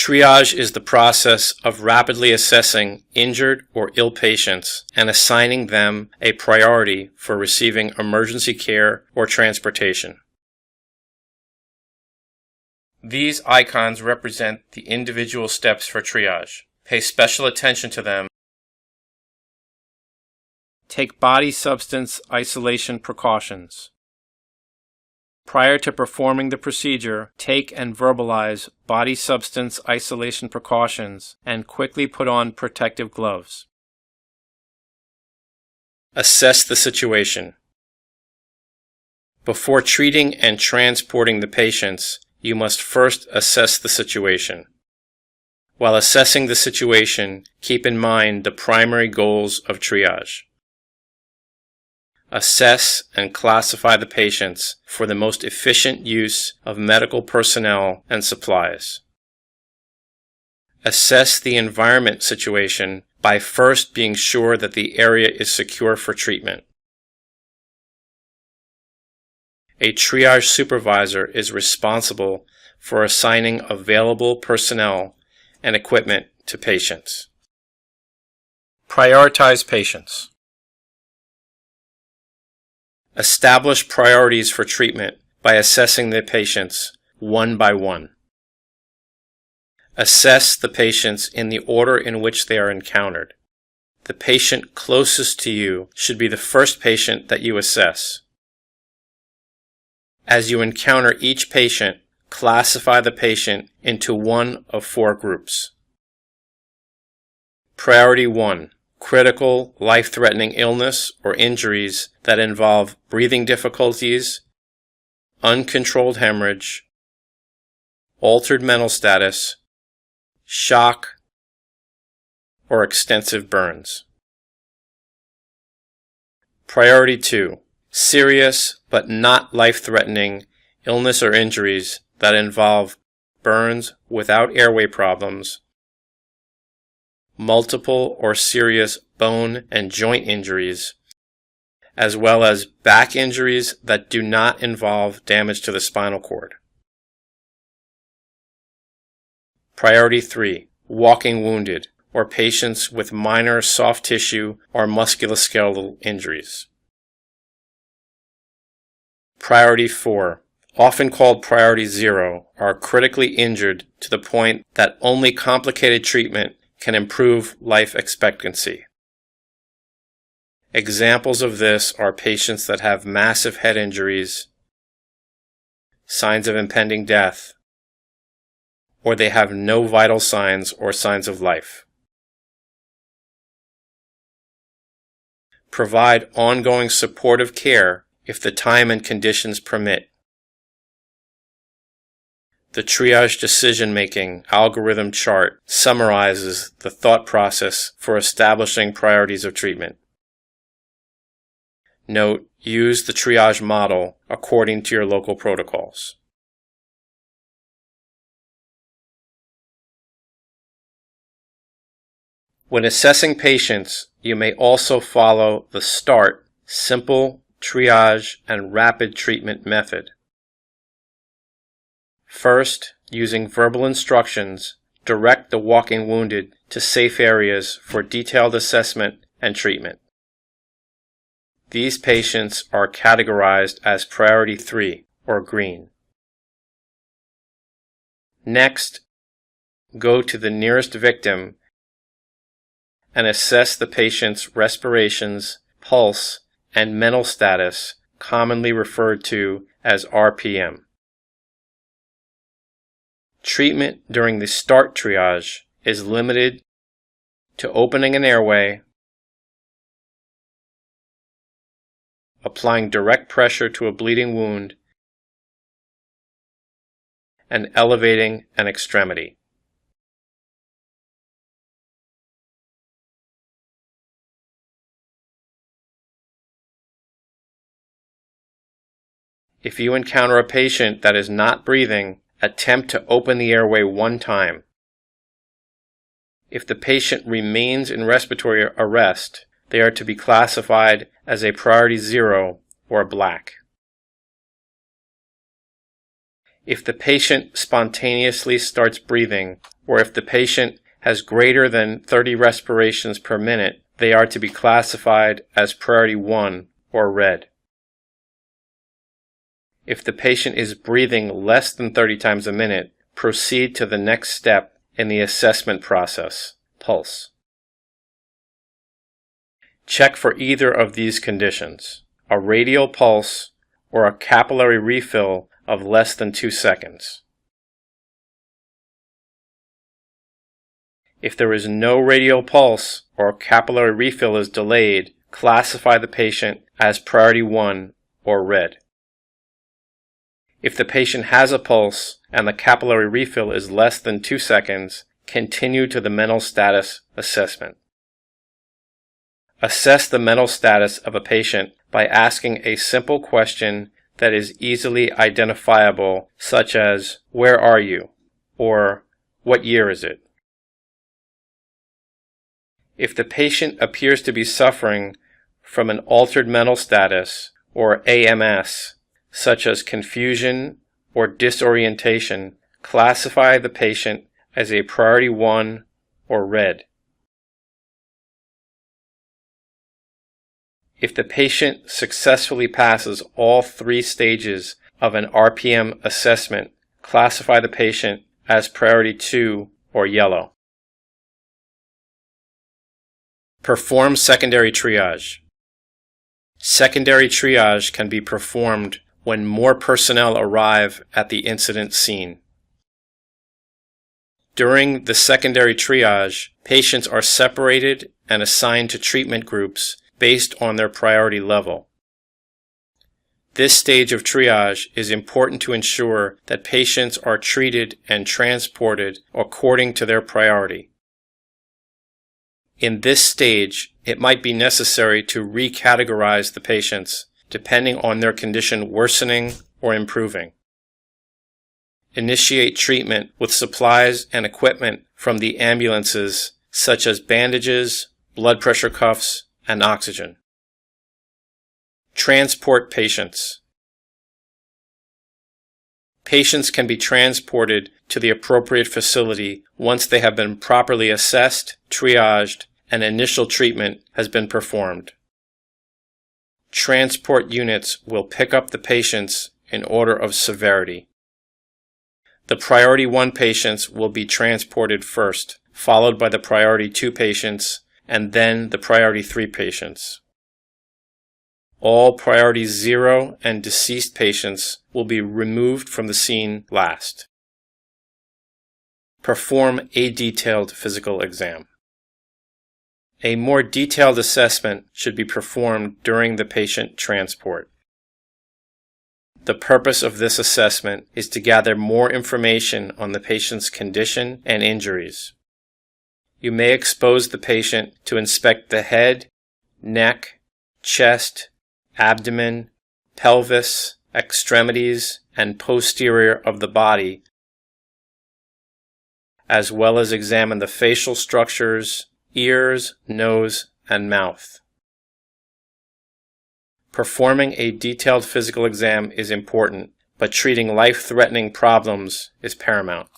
Triage is the process of rapidly assessing injured or ill patients and assigning them a priority for receiving emergency care or transportation. These icons represent the individual steps for triage. Pay special attention to them. Take body substance isolation precautions. Prior to performing the procedure, take and verbalize body substance isolation precautions and quickly put on protective gloves. Assess the situation. Before treating and transporting the patients, you must first assess the situation. While assessing the situation, keep in mind the primary goals of triage. Assess and classify the patients for the most efficient use of medical personnel and supplies. Assess the environment situation by first being sure that the area is secure for treatment. A triage supervisor is responsible for assigning available personnel and equipment to patients. Prioritize patients. Establish priorities for treatment by assessing the patients one by one. Assess the patients in the order in which they are encountered. The patient closest to you should be the first patient that you assess. As you encounter each patient, classify the patient into one of 4 groups. Priority 1. Critical, life-threatening illness or injuries that involve breathing difficulties, uncontrolled hemorrhage, altered mental status, shock, or extensive burns. Priority 2. Serious but not life-threatening illness or injuries that involve burns without airway problems, multiple or serious bone and joint injuries, as well as back injuries that do not involve damage to the spinal cord. Priority 3. Walking wounded, or patients with minor soft tissue or musculoskeletal injuries. Priority 4. Often called Priority 0, are critically injured to the point that only complicated treatment can improve life expectancy. Examples of this are patients that have massive head injuries, signs of impending death, or they have no vital signs or signs of life. Provide ongoing supportive care if the time and conditions permit. The triage decision-making algorithm chart summarizes the thought process for establishing priorities of treatment. Note, use the triage model according to your local protocols. When assessing patients, you may also follow the START, simple, triage, and rapid treatment method. First, using verbal instructions, direct the walking wounded to safe areas for detailed assessment and treatment. These patients are categorized as Priority 3, or green. Next, go to the nearest victim and assess the patient's respirations, pulse, and mental status, commonly referred to as RPM. Treatment during the START triage is limited to opening an airway, applying direct pressure to a bleeding wound, and elevating an extremity. If you encounter a patient that is not breathing, attempt to open the airway 1 time. If the patient remains in respiratory arrest, they are to be classified as a Priority 0 or black. If the patient spontaneously starts breathing, or if the patient has greater than 30 respirations per minute, they are to be classified as priority 1 or red. If the patient is breathing less than 30 times a minute, proceed to the next step in the assessment process, pulse. Check for either of these conditions, a radial pulse or a capillary refill of less than 2 seconds. If there is no radial pulse or capillary refill is delayed, classify the patient as priority 1 or red. If the patient has a pulse and the capillary refill is less than 2 seconds, continue to the mental status assessment. Assess the mental status of a patient by asking a simple question that is easily identifiable, such as, "Where are you?" or "What year is it?" If the patient appears to be suffering from an altered mental status, or AMS, such as confusion or disorientation, classify the patient as a priority 1 or red. If the patient successfully passes all 3 stages of an RPM assessment, classify the patient as priority 2 or yellow. Perform secondary triage. Secondary triage can be performed when more personnel arrive at the incident scene. During the secondary triage, patients are separated and assigned to treatment groups based on their priority level. This stage of triage is important to ensure that patients are treated and transported according to their priority. In this stage, it might be necessary to recategorize the patients depending on their condition worsening or improving. Initiate treatment with supplies and equipment from the ambulances, such as bandages, blood pressure cuffs, and oxygen. Transport patients. Patients can be transported to the appropriate facility once they have been properly assessed, triaged, and initial treatment has been performed. Transport units will pick up the patients in order of severity. The priority 1 patients will be transported first, followed by the priority 2 patients, and then the priority 3 patients. All priority 0 and deceased patients will be removed from the scene last. Perform a detailed physical exam. A more detailed assessment should be performed during the patient transport. The purpose of this assessment is to gather more information on the patient's condition and injuries. You may expose the patient to inspect the head, neck, chest, abdomen, pelvis, extremities, and posterior of the body, as well as examine the facial structures, ears, nose, and mouth. Performing a detailed physical exam is important, but treating life-threatening problems is paramount.